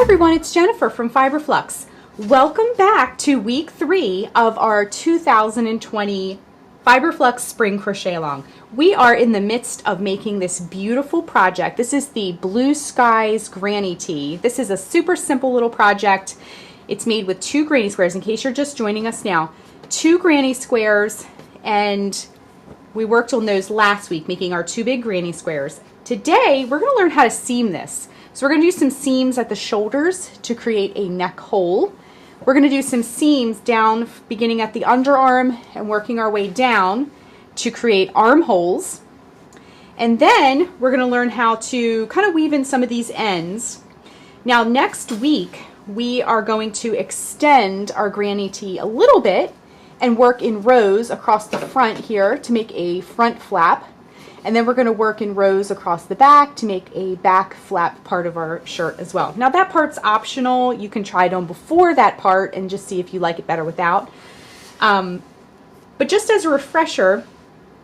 everyone, it's Jennifer from Flux. Welcome back to week 3 of our 2020 Flux Spring Crochet Along. We are in the midst of making this beautiful project. This is the Blue Skies Granny Tee. This is a super simple little project. It's made with 2 granny squares, in case you're just joining us now. 2 granny squares, and we worked on those last week, making our 2 big granny squares. Today, we're going to learn how to seam this. So we're going to do some seams at the shoulders to create a neck hole. We're going to do some seams down, beginning at the underarm and working our way down to create armholes. And then we're going to learn how to kind of weave in some of these ends. Now next week, we are going to extend our granny tee a little bit and work in rows across the front here to make a front flap. And then we're going to work in rows across the back to make a back flap part of our shirt as well. Now that part's optional. You can try it on before that part and just see if you like it better without. But just as a refresher,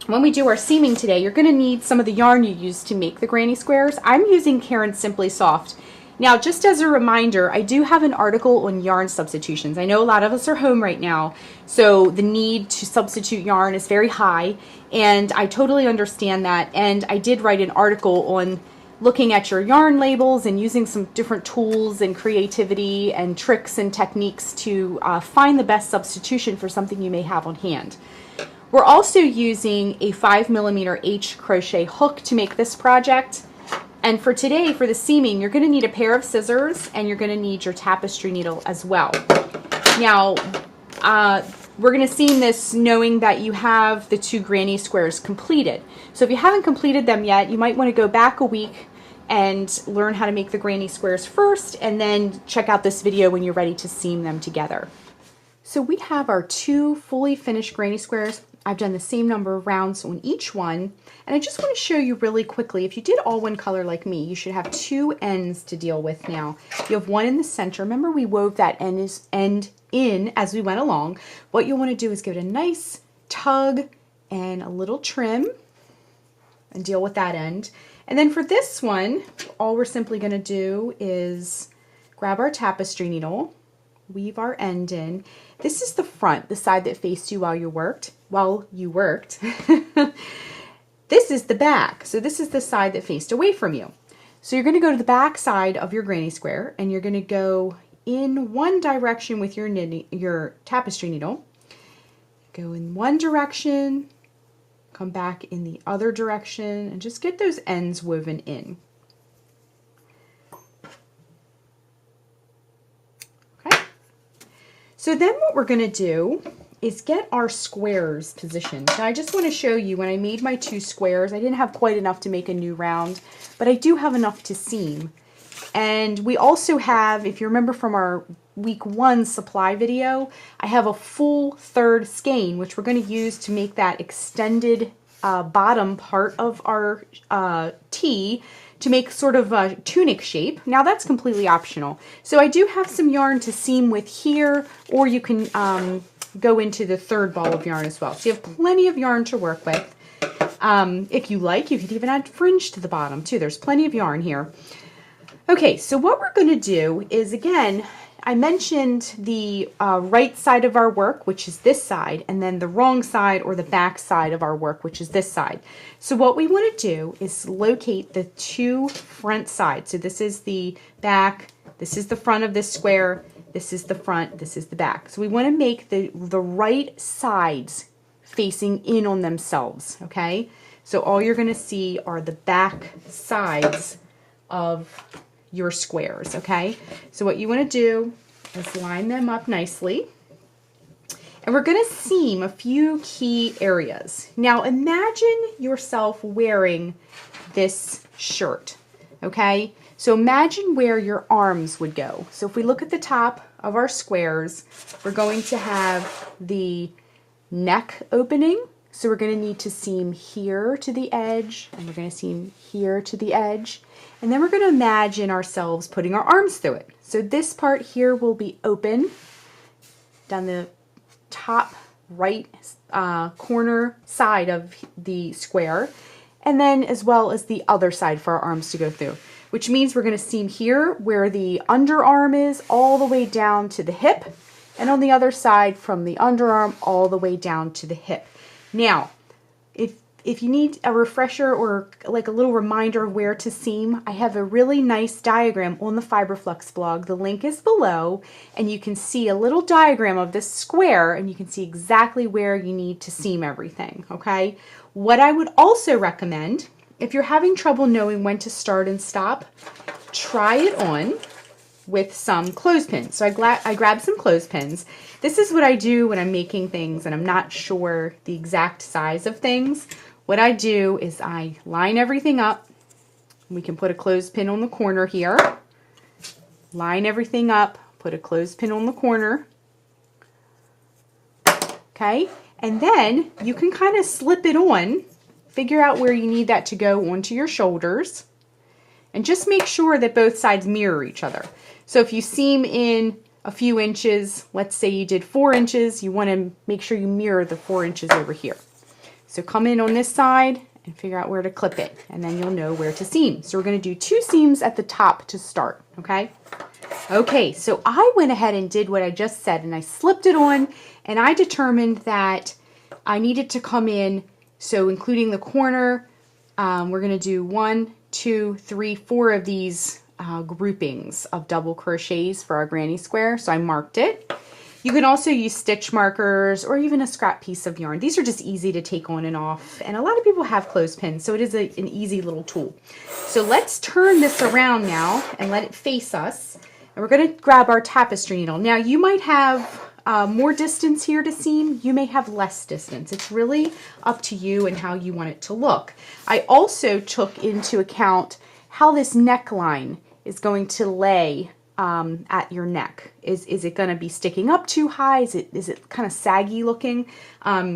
when we do our seaming today, you're going to need some of the yarn you use to make the granny squares. I'm using Caron's Simply Soft. Now, just as a reminder, I do have an article on yarn substitutions. I know a lot of us are home right now, so the need to substitute yarn is very high, and I totally understand that. And I did write an article on looking at your yarn labels and using some different tools and creativity and tricks and techniques to find the best substitution for something you may have on hand. We're also using a 5mm H crochet hook to make this project. And for today, for the seaming, you're going to need a pair of scissors and you're going to need your tapestry needle as well. Now, we're going to seam this knowing that you have the 2 granny squares completed. So if you haven't completed them yet, you might want to go back a week and learn how to make the granny squares first, and then check out this video when you're ready to seam them together. So we have our 2 fully finished granny squares. I've done the same number of rounds on each one, and I just want to show you really quickly, if you did all one color like me, you should have 2 ends to deal with now. You have one in the center. Remember, we wove that end in as we went along. What you'll want to do is give it a nice tug and a little trim and deal with that end. And then for this one, all we're simply going to do is grab our tapestry needle, weave our end in. This is the front, the side that faced you while you worked. This is the back. So this is the side that faced away from you. So you're going to go to the back side of your granny square, and you're going to go in one direction with your tapestry needle. Go in one direction, come back in the other direction, and just get those ends woven in. So then what we're going to do is get our squares positioned. Now I just want to show you, when I made my 2 squares, I didn't have quite enough to make a new round, but I do have enough to seam. And we also have, if you remember from our week 1 supply video, I have a full 3rd skein, which we're going to use to make that extended bottom part of our tee, to make sort of a tunic shape. Now that's completely optional. So I do have some yarn to seam with here, or you can go into the 3rd ball of yarn as well. So you have plenty of yarn to work with. If you like, you could even add fringe to the bottom too. There's plenty of yarn here. Okay, so what we're going to do is, again, I mentioned the right side of our work, which is this side, and then the wrong side, or the back side of our work, which is this side. So what we want to do is locate the 2 front sides. So this is the back, this is the front of this square, this is the front, this is the back. So we want to make the right sides facing in on themselves, okay? So all you're going to see are the back sides of your squares, okay? So what you want to do is line them up nicely, and we're going to seam a few key areas. Now imagine yourself wearing this shirt, okay? So imagine where your arms would go. So if we look at the top of our squares, we're going to have the neck opening. So we're going to need to seam here to the edge, and we're going to seam here to the edge. And then we're going to imagine ourselves putting our arms through it. So this part here will be open down the top right corner side of the square, and then as well as the other side for our arms to go through. which means we're going to seam here where the underarm is all the way down to the hip, and on the other side from the underarm all the way down to the hip. Now, if you need a refresher or like a little reminder of where to seam, I have a really nice diagram on the FiberFlux blog. The link is below, and you can see a little diagram of this square, and you can see exactly where you need to seam everything, okay? What I would also recommend, if you're having trouble knowing when to start and stop, try it on with some clothespins. So I grabbed some clothespins. This is what I do when I'm making things and I'm not sure the exact size of things. What I do is I line everything up. We can put a clothespin on the corner here. Line everything up, put a clothespin on the corner. Okay, and then you can kind of slip it on, figure out where you need that to go onto your shoulders, and just make sure that both sides mirror each other. So if you seam in a few inches, let's say you did 4 inches, you want to make sure you mirror the 4 inches over here. So come in on this side and figure out where to clip it, and then you'll know where to seam. So we're going to do 2 seams at the top to start, okay? Okay, so I went ahead and did what I just said, and I slipped it on, and I determined that I needed to come in, so including the corner, we're going to do 1, 2, 3, 4 of these groupings of double crochets for our granny square. So I marked it. You can also use stitch markers or even a scrap piece of yarn. These are just easy to take on and off, and a lot of people have clothespins, so it is an easy little tool. So let's turn this around now and let it face us, and we're going to grab our tapestry needle. Now you might have more distance here to seam, you may have less distance. It's really up to you and how you want it to look. I also took into account how this neckline is going to lay at your neck. Is it going to be sticking up too high? Is it kind of saggy looking?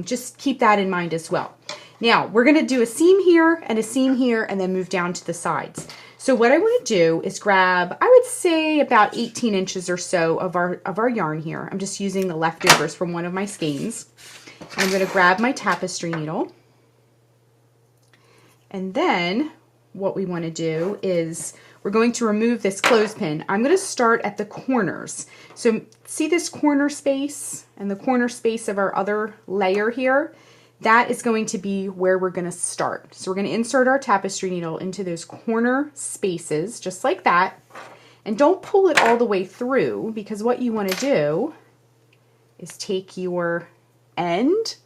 Just keep that in mind as well. Now we're going to do a seam here and a seam here and then move down to the sides. So what I want to do is grab, I would say about 18 inches or so of our yarn here. I'm just using the leftovers from one of my skeins. I'm going to grab my tapestry needle. And then what we want to do is we're going to remove this clothespin. I'm going to start at the corners. So see this corner space and the corner space of our other layer here? That is going to be where we're going to start. So we're going to insert our tapestry needle into those corner spaces, just like that. And don't pull it all the way through, because what you want to do is take your end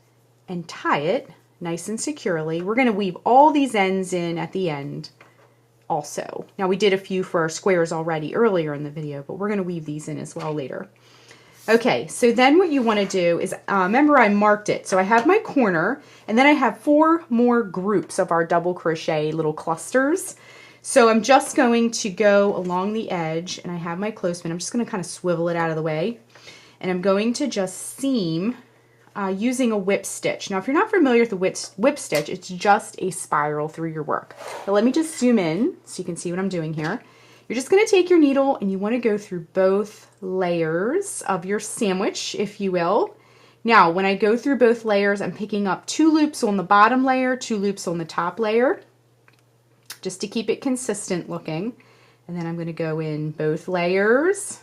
and tie it nice and securely. We're going to weave all these ends in at the end also. Now we did a few for our squares already earlier in the video, but we're going to weave these in as well later. Okay, so then what you want to do is, remember I marked it. So I have my corner, and then I have 4 more groups of our double crochet little clusters. So I'm just going to go along the edge, and I have my clothespin. I'm just going to kind of swivel it out of the way. And I'm going to just seam using a whip stitch. Now if you're not familiar with the whip stitch, it's just a spiral through your work. But let me just zoom in so you can see what I'm doing here. You're just going to take your needle and you want to go through both layers of your sandwich, if you will. Now, when I go through both layers, I'm picking up 2 loops on the bottom layer, 2 loops on the top layer, just to keep it consistent looking. And then I'm going to go in both layers.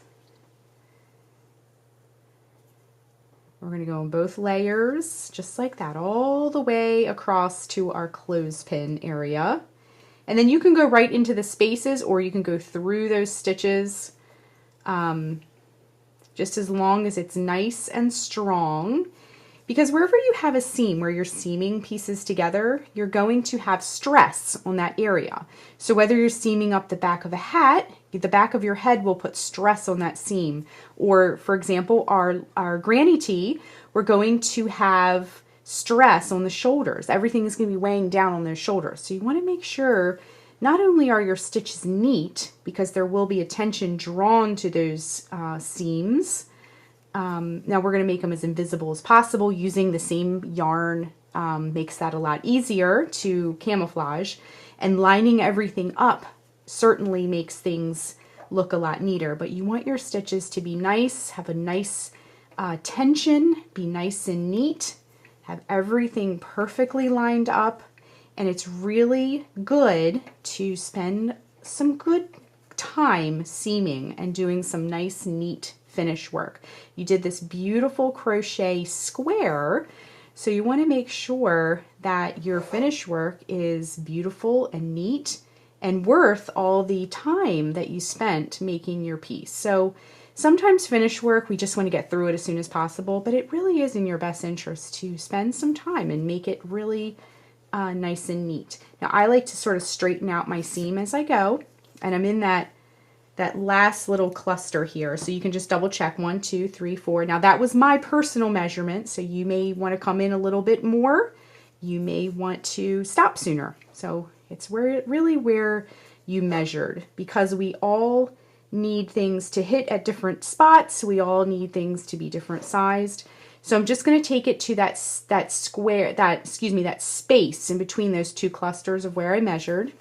We're going to go in both layers, just like that, all the way across to our clothespin area. And then you can go right into the spaces, or you can go through those stitches, just as long as it's nice and strong. Because wherever you have a seam where you're seaming pieces together, you're going to have stress on that area. So whether you're seaming up the back of a hat, the back of your head will put stress on that seam. Or for example, our granny tee, we're going to have stress on the shoulders. Everything is going to be weighing down on those shoulders. So you want to make sure not only are your stitches neat, because there will be a tension drawn to those seams. Now we're going to make them as invisible as possible. Using the same yarn makes that a lot easier to camouflage, and lining everything up certainly makes things look a lot neater. But you want your stitches to be nice, have a nice tension, be nice and neat, have everything perfectly lined up. And it's really good to spend some good time seaming and doing some nice, neat finish work. You did this beautiful crochet square, so you want to make sure that your finish work is beautiful and neat and worth all the time that you spent making your piece. So sometimes finish work, we just want to get through it as soon as possible, but it really is in your best interest to spend some time and make it really nice and neat. Now I like to sort of straighten out my seam as I go, and I'm in that last little cluster here, so you can just double check 1, 2, 3, 4. Now that was my personal measurement, so you may want to come in a little bit more. You may want to stop sooner. So it's really where you measured, because we all need things to hit at different spots. We all need things to be different sized. So I'm just going to take it to that space in between those two clusters of where I measured.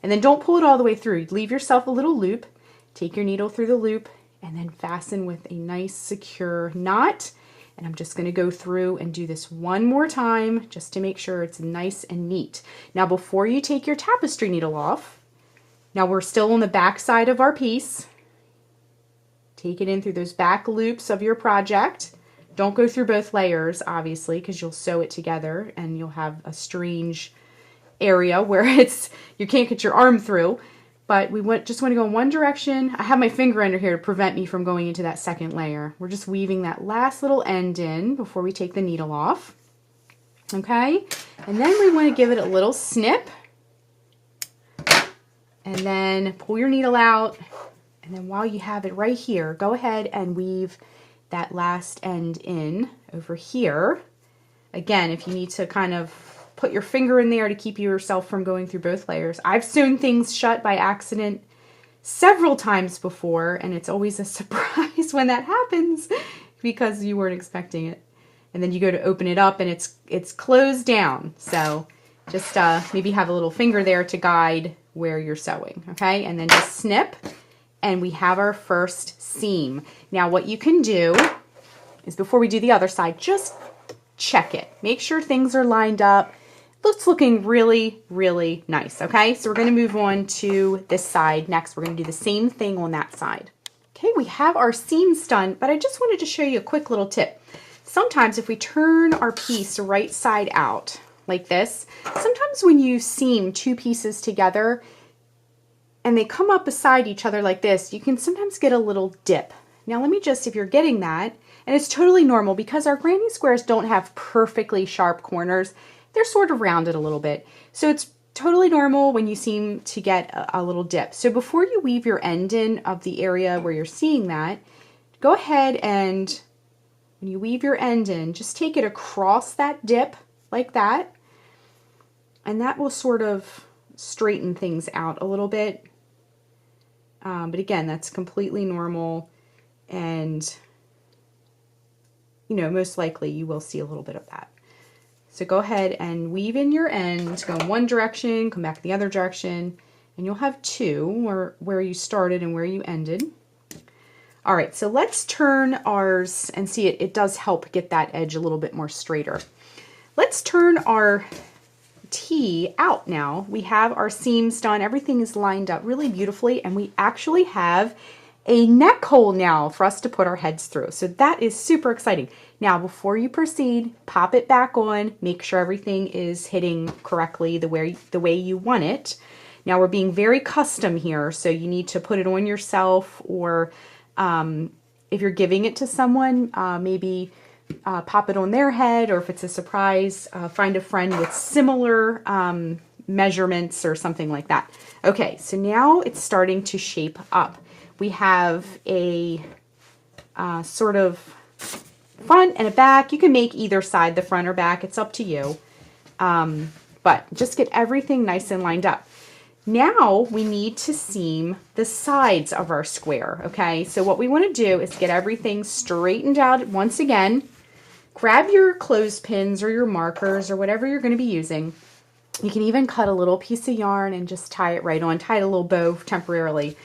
And then don't pull it all the way through. Leave yourself a little loop. Take your needle through the loop and then fasten with a nice secure knot. And I'm just going to go through and do this one more time just to make sure it's nice and neat. Now before you take your tapestry needle off, now we're still on the back side of our piece. Take it in through those back loops of your project. Don't go through both layers, obviously, because you'll sew it together and you'll have a strange area where you can't get your arm through. But we just want to go in one direction. I have my finger under here to prevent me from going into that second layer. We're just weaving that last little end in before we take the needle off. Okay? And then we want to give it a little snip. And then pull your needle out. And then while you have it right here, go ahead and weave that last end in over here. Again, if you need to kind of put your finger in there to keep yourself from going through both layers. I've sewn things shut by accident several times before, and it's always a surprise when that happens because you weren't expecting it. And then you go to open it up and it's closed down. So just maybe have a little finger there to guide where you're sewing, okay? And then just snip, and we have our first seam. Now what you can do is, before we do the other side, just check it. Make sure things are lined up. Looks looking really, really nice, okay? So we're going to move on to this side next. We're going to do the same thing on that side. Okay, we have our seams done, but I just wanted to show you a quick little tip. Sometimes if we turn our piece right side out, like this, sometimes when you seam two pieces together and they come up beside each other like this, you can sometimes get a little dip. Now let me just, if you're getting that, and it's totally normal because our granny squares don't have perfectly sharp corners, they're sort of rounded a little bit. So it's totally normal when you seem to get a little dip. So before you weave your end in of the area where you're seeing that, go ahead and when you weave your end in, just take it across that dip like that. And that will sort of straighten things out a little bit. But again, that's completely normal. And, you know, most likely you will see a little bit of that. So go ahead and weave in your end, go in one direction, come back the other direction, and you'll have two where you started and where you ended. All right, so let's turn ours and see it does help get that edge a little bit more straighter. Let's turn our T out now. We have our seams done, everything is lined up really beautifully, and we actually have a neck hole now for us to put our heads through. So that is super exciting. Now, before you proceed, pop it back on, make sure everything is hitting correctly the way you want it. Now we're being very custom here, so you need to put it on yourself, or if you're giving it to someone, maybe pop it on their head, or if it's a surprise, find a friend with similar measurements or something like that. Okay, so now it's starting to shape up. We have a sort of front and a back. You can make either side the front or back. It's up to you. But just get everything nice and lined up. Now we need to seam the sides of our square, okay? So what we want to do is get everything straightened out once again. Grab your clothespins or your markers or whatever you're going to be using. You can even cut a little piece of yarn and just tie it right on, tie a little bow temporarily.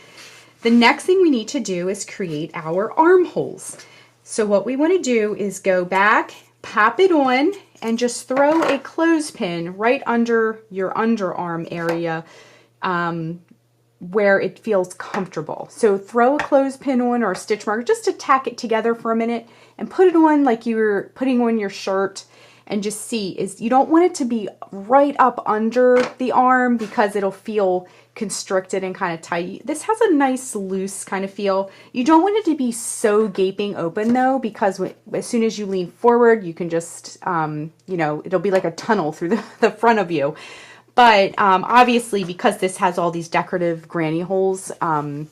The next thing we need to do is create our armholes. So what we want to do is go back, pop it on, and just throw a clothespin right under your underarm area. where it feels comfortable. So throw a clothespin on or a stitch marker just to tack it together for a minute and put it on like you were putting on your shirt, and just see, is you don't want it to be right up under the arm because it'll feel constricted and kind of tight. This has a nice loose kind of feel. You don't want it to be so gaping open though, because as soon as you lean forward, you can just, you know, it'll be like a tunnel through the front of you. But obviously, because this has all these decorative granny holes, you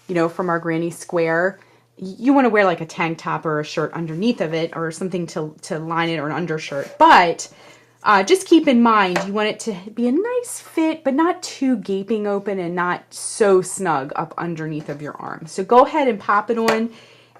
know, from our granny square, you want to wear like a tank top or a shirt underneath of it or something to line it, or an undershirt. But just keep in mind, you want it to be a nice fit, but not too gaping open and not so snug up underneath of your arm. So go ahead and pop it on,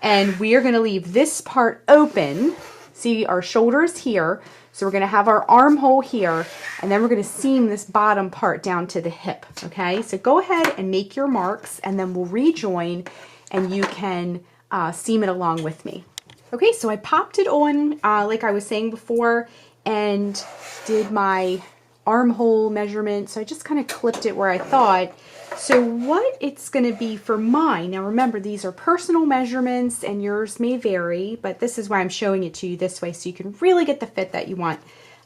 and we are going to leave this part open. See, our shoulders here. So we're going to have our armhole here, and then we're going to seam this bottom part down to the hip. Okay, so go ahead and make your marks, and then we'll rejoin, and you can seam it along with me. Okay, so I popped it on, like I was saying before, and did my armhole measurement. So I just kind of clipped it where I thought. So what it's going to be for mine, now remember, these are personal measurements and yours may vary, but this is why I'm showing it to you this way so you can really get the fit that you want.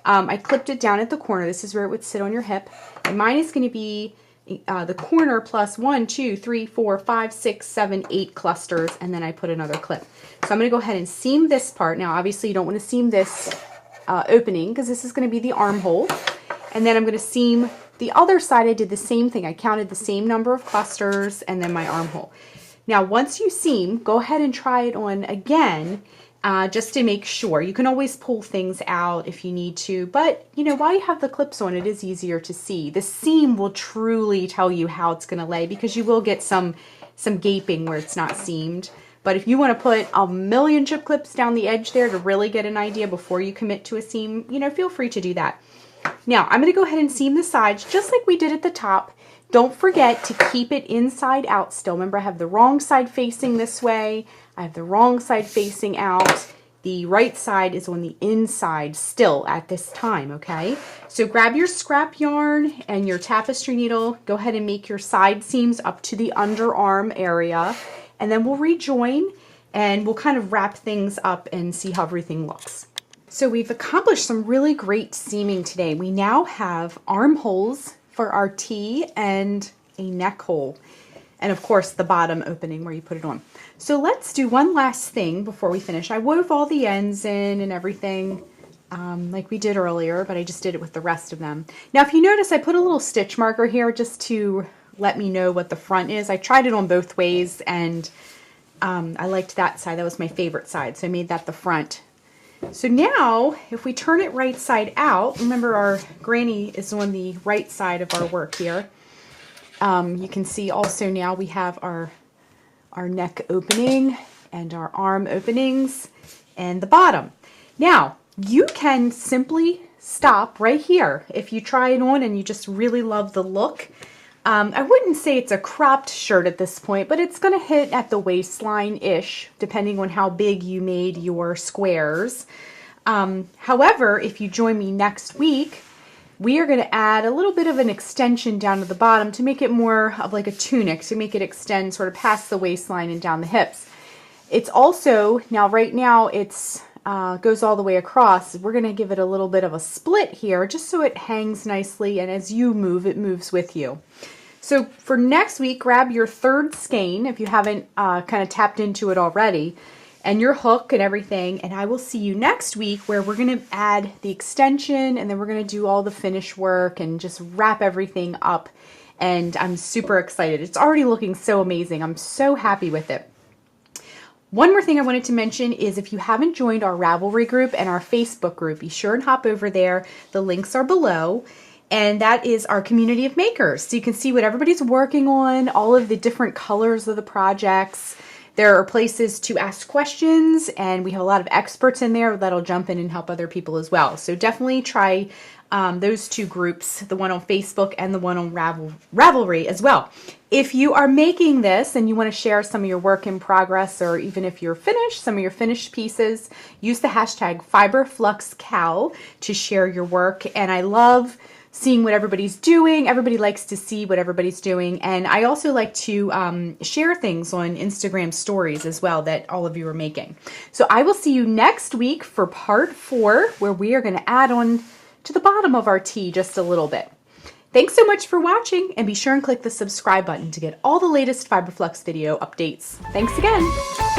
I clipped it down at the corner. This is where it would sit on your hip. And mine is going to be the corner plus 1, 2, 3, 4, 5, 6, 7, 8 clusters, and then I put another clip. So I'm going to go ahead and seam this part. Now obviously you don't want to seam this opening because this is going to be the armhole. And then I'm going to seam the other side. I did the same thing. I counted the same number of clusters and then my armhole. Now once you seam, go ahead and try it on again just to make sure. You can always pull things out if you need to, but you know, while you have the clips on, it is easier to see. The seam will truly tell you how it's going to lay, because you will get some gaping where it's not seamed. But if you want to put a million chip clips down the edge there to really get an idea before you commit to a seam, you know, feel free to do that. Now I'm going to go ahead and seam the sides just like we did at the top. Don't forget to keep it inside out still. Remember, I have the wrong side facing this way. I have the wrong side facing out. The right side is on the inside still at this time, okay? So grab your scrap yarn and your tapestry needle. Go ahead and make your side seams up to the underarm area. And then we'll rejoin and we'll kind of wrap things up and see how everything looks. So we've accomplished some really great seaming today. We now have armholes for our tee and a neck hole. And of course the bottom opening where you put it on. So let's do one last thing before we finish. I wove all the ends in and everything like we did earlier, but I just did it with the rest of them. Now if you notice, I put a little stitch marker here just to let me know what the front is. I tried it on both ways, and I liked that side. That was my favorite side, so I made that the front. So now if we turn it right side out, remember our granny is on the right side of our work here. You can see also now we have our neck opening and our arm openings and the bottom. Now you can simply stop right here if you try it on and you just really love the look. I wouldn't say it's a cropped shirt at this point, but it's going to hit at the waistline-ish, depending on how big you made your squares. However, if you join me next week, we are going to add a little bit of an extension down to the bottom to make it more of like a tunic, to make it extend sort of past the waistline and down the hips. It's also, now right now it's goes all the way across. We're going to give it a little bit of a split here just so it hangs nicely, and as you move, it moves with you. So for next week, grab your third skein if you haven't kind of tapped into it already, and your hook and everything, and I will see you next week where we're going to add the extension, and then we're going to do all the finish work and just wrap everything up, and I'm super excited. It's already looking so amazing. I'm so happy with it. One more thing I wanted to mention is if you haven't joined our Ravelry group and our Facebook group, be sure and hop over there. The links are below. And that is our community of makers. So you can see what everybody's working on, all of the different colors of the projects. There are places to ask questions, and we have a lot of experts in there that'll jump in and help other people as well. So definitely try those two groups, the one on Facebook and the one on Ravelry as well. If you are making this and you want to share some of your work in progress, or even if you're finished, some of your finished pieces, use the hashtag FiberFluxCal to share your work. And I love seeing what everybody's doing. Everybody likes to see what everybody's doing. And I also like to share things on Instagram stories as well that all of you are making. So I will see you next week for part 4, where we are going to add on to the bottom of our tee just a little bit. Thanks so much for watching, and be sure and click the subscribe button to get all the latest Fiber Flux video updates. Thanks again.